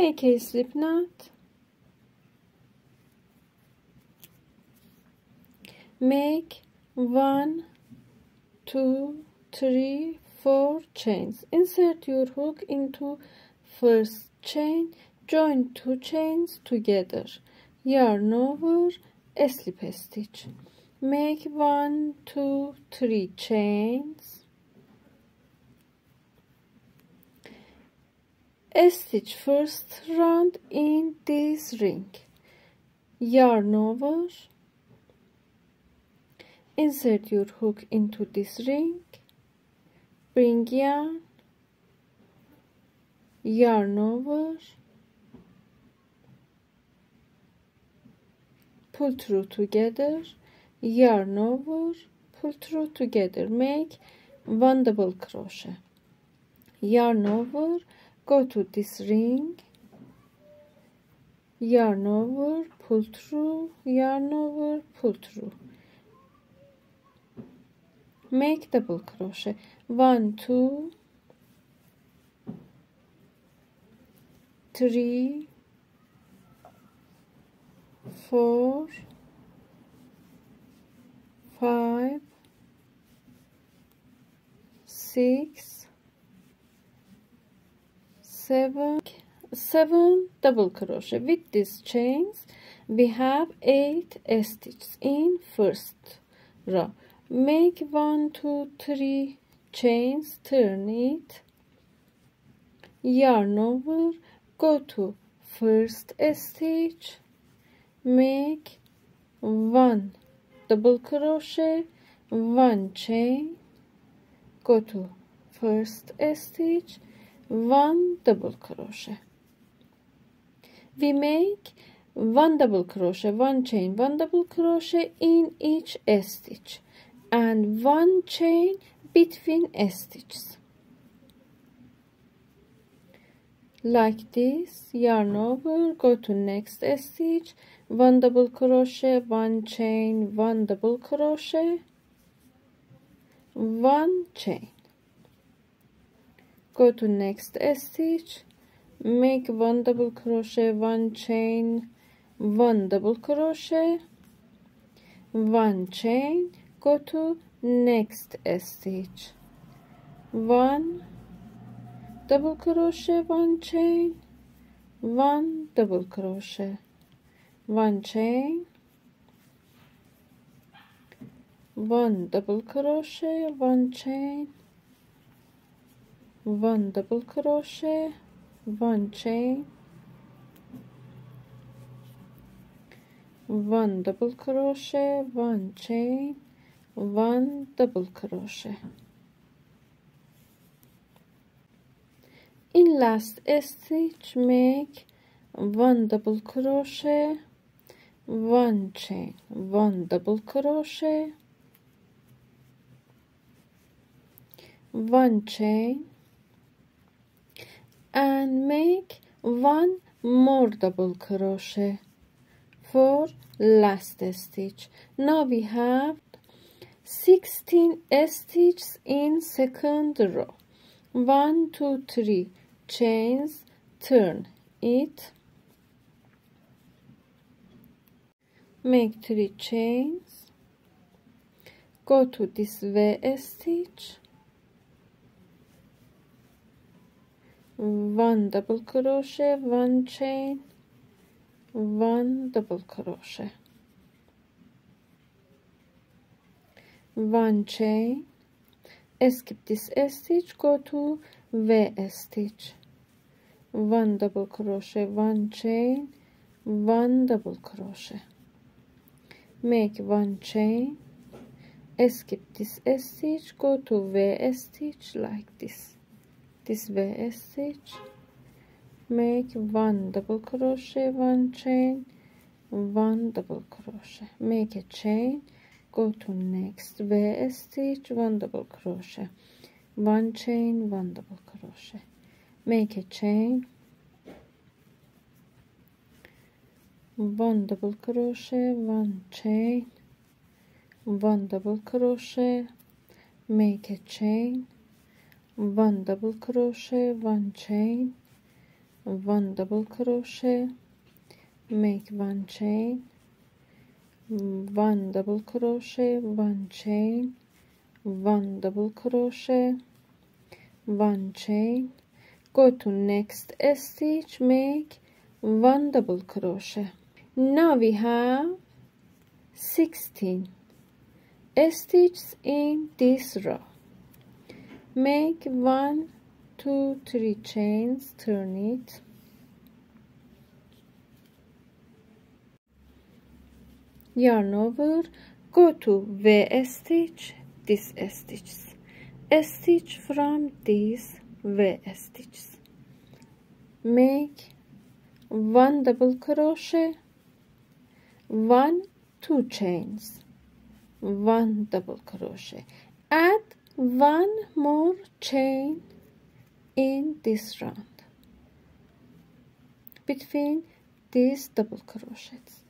make a slip knot, make 1, 2, 3, 4 chains. Insert your hook into first chain, join 2 chains together, yarn over, a slip stitch, make 1, 2, 3 chains, stitch first round in this ring, yarn over, insert your hook into this ring, bring yarn, yarn over, pull through together, yarn over, pull through together, make 1 double crochet, yarn over, go to this ring, yarn over, pull through, yarn over, pull through, make double crochet, 1, 2, 3, 4, 5, 6, 7 double crochet. With these chains we have 8 stitches in first row. Make 1, 2, 3 chains, turn it, yarn over, go to first stitch, make 1 double crochet, 1 chain, go to first stitch, 1 double crochet. We make 1 double crochet, 1 chain, 1 double crochet in each stitch and 1 chain between stitches. Like this, yarn over, go to next stitch, 1 double crochet, 1 chain, 1 double crochet, 1 chain, go to next stitch, make 1 double crochet, 1 chain, 1 double crochet, 1 chain, go to next stitch, 1 double crochet, 1 chain, 1 double crochet, 1 chain, 1 double crochet, 1 chain, 1 double crochet, 1 chain, 1 double crochet, 1 chain, 1 double crochet. In last stitch make 1 double crochet, 1 chain, 1 double crochet, 1 chain, and make 1 more double crochet for last stitch. Now we have 16 stitches in second row. 1, 2, 3 chains, turn it, make 3 chains, go to this V stitch, 1 double crochet, 1 chain, 1 double crochet, 1 chain, skip this stitch, go to V stitch, 1 double crochet, 1 chain, 1 double crochet, make 1 chain, skip this stitch, go to V stitch like this V stitch, make 1 double crochet, 1 chain, 1 double crochet, make a chain, go to next V stitch, 1 double crochet, 1 chain, 1 double crochet, make a chain, 1 double crochet, 1 chain, 1 double crochet, make a chain, 1 double crochet, 1 chain, 1 double crochet, make 1 chain, 1 double crochet, 1 chain, 1 double crochet, 1 chain, go to next stitch, make 1 double crochet. Now we have 16 stitches in this row. Make 1, 2, 3 chains, turn it, yarn over, go to V stitch, this stitches, stitch from these V stitches, make 1 double crochet, 1, 2 chains, 1 double crochet, add 1 more chain in this round between these double crochets,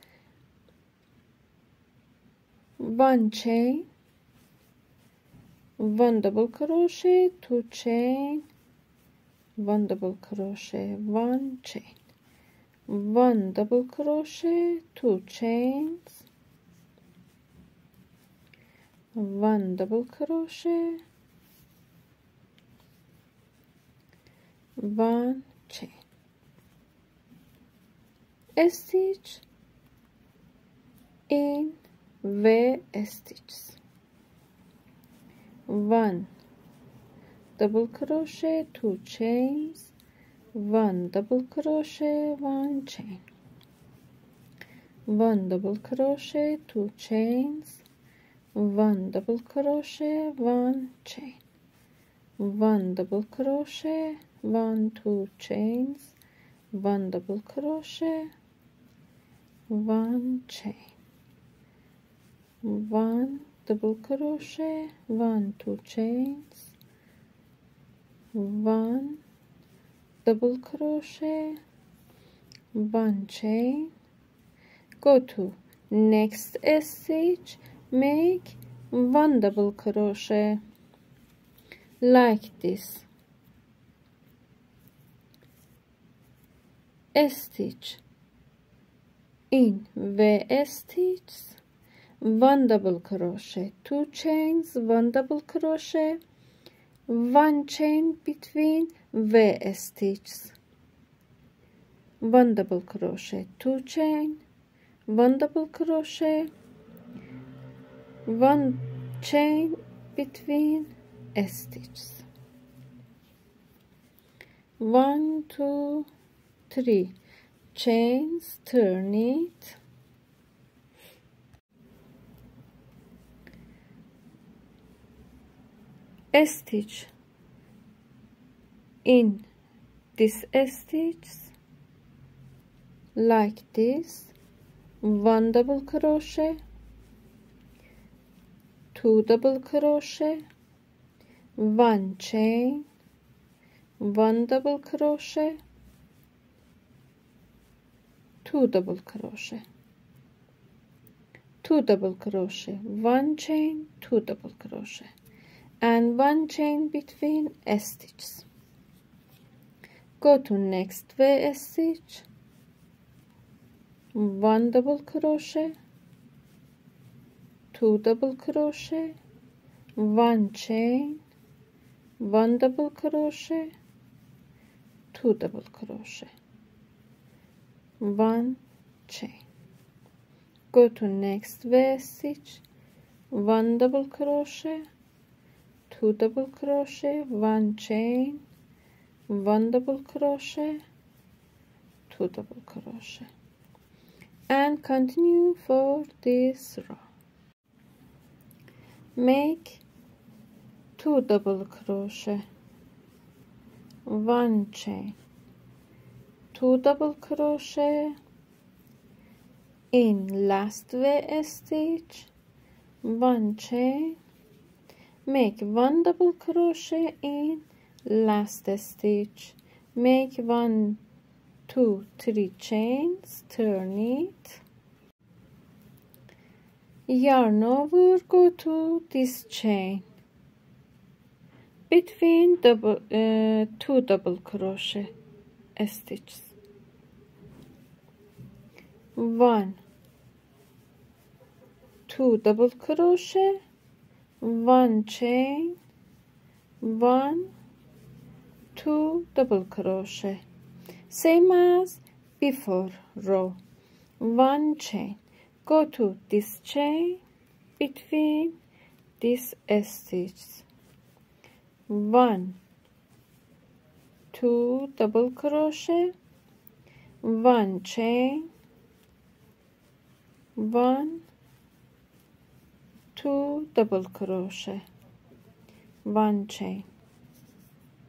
1 chain, 1 double crochet, 2 chain, 1 double crochet, 1 chain, 1 double crochet, 2 chains, 1 double crochet, 1 chain, stitch in V stitches, 1 double crochet, 2 chains, 1 double crochet, 1 chain, 1 double crochet, 2 chains, 1 double crochet, 1 chain, 1 double crochet, 1, 2 chains, 1 double crochet, 1 chain, 1 double crochet, 1, 2 chains, 1 double crochet, 1 chain, go to next stitch, make 1 double crochet like this, stitch in V stitch, 1 double crochet, 2 chains, 1 double crochet, 1 chain between V stitches, 1 double crochet, 2 chain, 1 double crochet, 1 chain between stitches, 1, 2, 3 chains, turn it, stitch in this stitch like this, 1 double crochet, 2 double crochet, 1 chain, 1 double crochet, 2 double crochet, 2 double crochet, 1 chain, 2 double crochet, and 1 chain between stitches. Go to next V stitch, 1 double crochet, 2 double crochet, 1 chain, 1 double crochet, 2 double crochet, 1 chain. Go to next V stitch, 1 double crochet, 2 double crochet, 1 chain, 1 double crochet, 2 double crochet, and continue for this row. Make 2 double crochet, 1 chain, 2 double crochet in last V stitch, 1 chain, make 1 double crochet in last stitch, make 1, 2, 3 chains, turn it, yarn over, go to this chain between 2 double crochet stitches. 1, 2 double crochet, 1 chain, 1, 2 double crochet, same as before row. 1 chain, go to this chain between these stitches, 1, 2 double crochet, 1 chain, 1, 2 double crochet, 1 chain,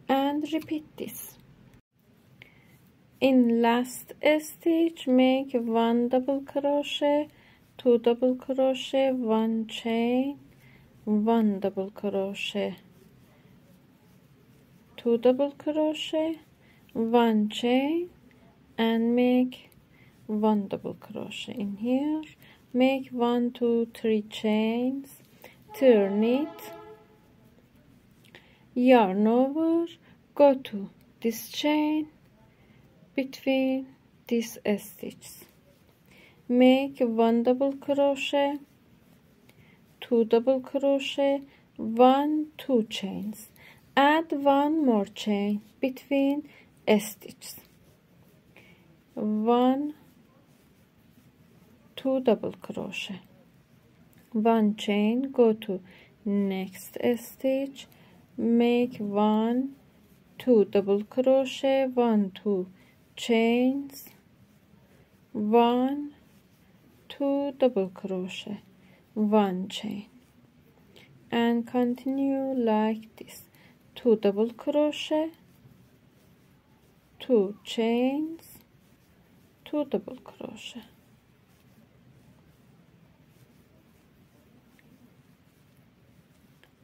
and repeat this. In last stitch, make 1 double crochet, 2 double crochet, 1 chain, 1 double crochet, 2 double crochet, 1 chain, and make 1 double crochet in here. Make 1, 2, 3 chains, turn it, yarn over, go to this chain between these stitches, make 1 double crochet, 2 double crochet, 1, 2 chains, add 1 more chain between stitches, 1, 2 double crochet, 1 chain, go to next stitch, make 1, 2 double crochet, 1, 2 chains, 1, 2 double crochet, 1 chain, and continue like this. 2 double crochet, 2 chains, 2 double crochet,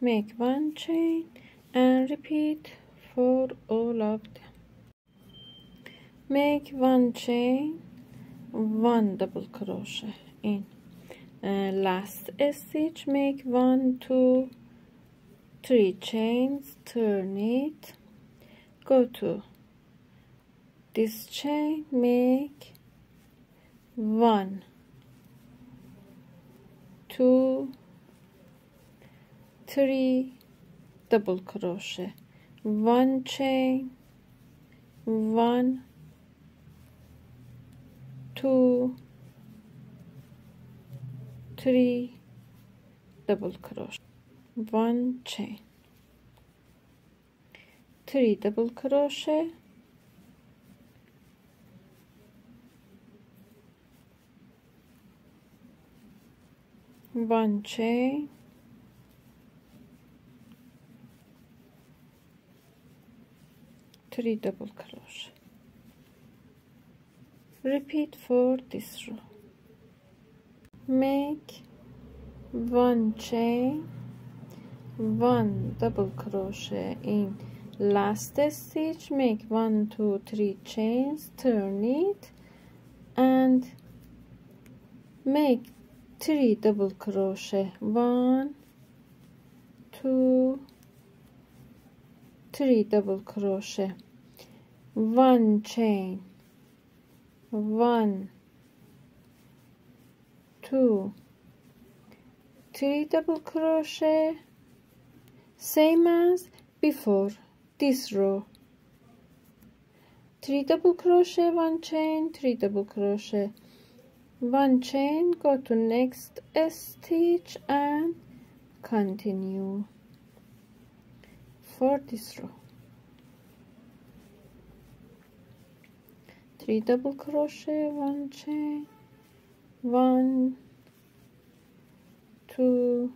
make 1 chain, and repeat for all of them. Make 1 chain, 1 double crochet in last stitch, make 1, 2, 3 chains, turn it, go to this chain, make 1, 2, 3 double crochet, 1 chain, 1, 2, 3 double crochet, 1 chain, 3 double crochet, 1 chain, 3 double crochet. Repeat for this row. Make 1 chain, 1 double crochet in last stitch, make 1, 2, 3 chains, turn it, and make 3 double crochet, 1, 2, 3 double crochet, 1 chain, 1, 2, 3 double crochet, same as before this row. 3 double crochet, 1 chain, 3 double crochet, 1 chain, go to next stitch and continue for this row. 3 double crochet, 1 chain, 1, 2,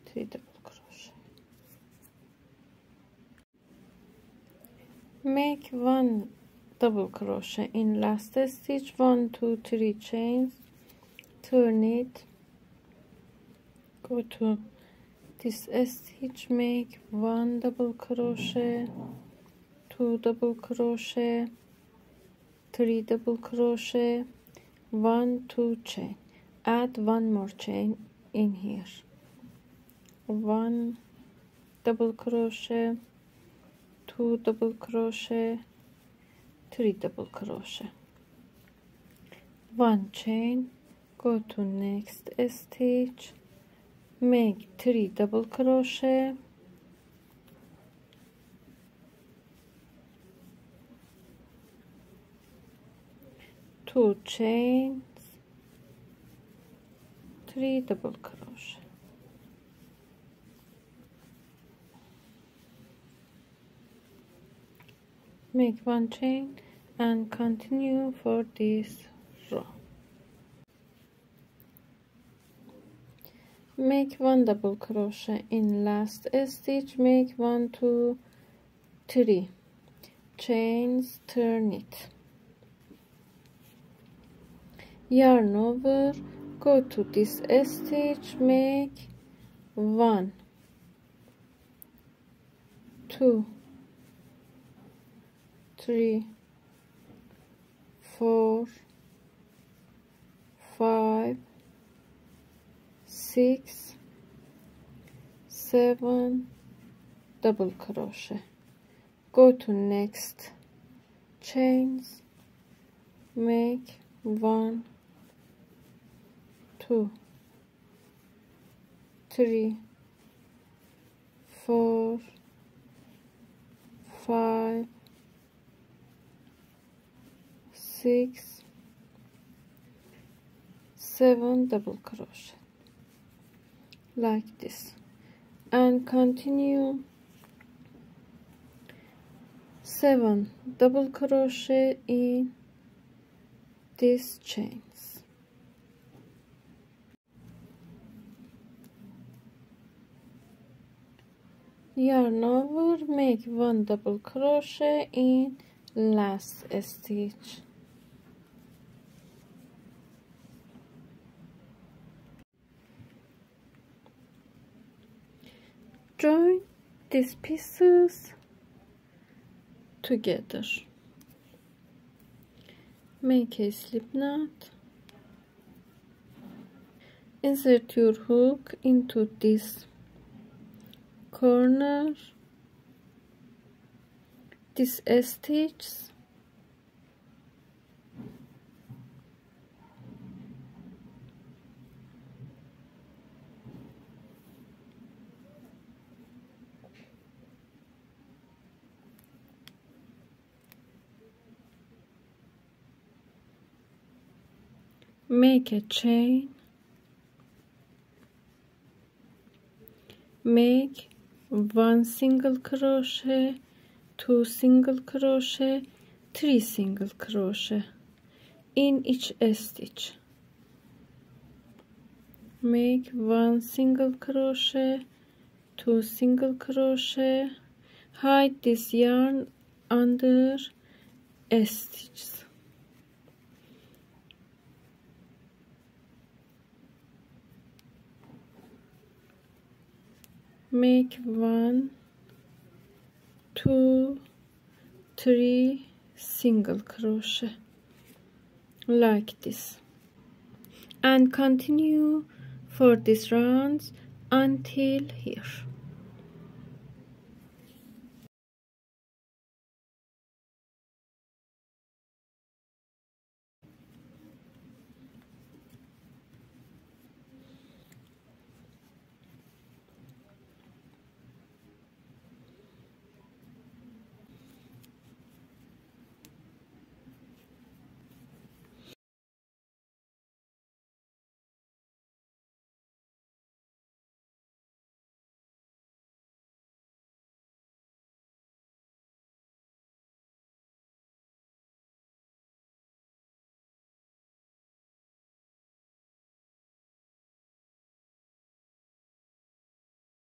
3 double crochet, make 1 double crochet in last stitch, 1, 2, 3 chains, turn it, go to this stitch, make 1 double crochet, 2 double crochet, 3 double crochet, 1, 2 chain, add 1 more chain in here, 1 double crochet, 2 double crochet, 3 double crochet, 1 chain, go to next stitch, make 3 double crochet, 2 chains, 3 double crochet, make 1 chain and continue for this row. Make 1 double crochet in last stitch, make 1 2 3 chains, turn it, yarn over, go to this stitch, make 1 2 3 4 5 6 7 double crochet, go to next chains, make 1 2 3 4 5 6 7 double crochet like this, and continue 7 double crochet in these chains. Yarn over, make 1 double crochet in last stitch. Join these pieces together. Make a slip knot. Insert your hook into this corner, this stitch, make a chain, make 1 single crochet, 2 single crochet, 3 single crochet in each stitch. Make 1 single crochet, 2 single crochet, hide this yarn under stitches. Make 1 2 3 single crochet like this, and continue for this round until here.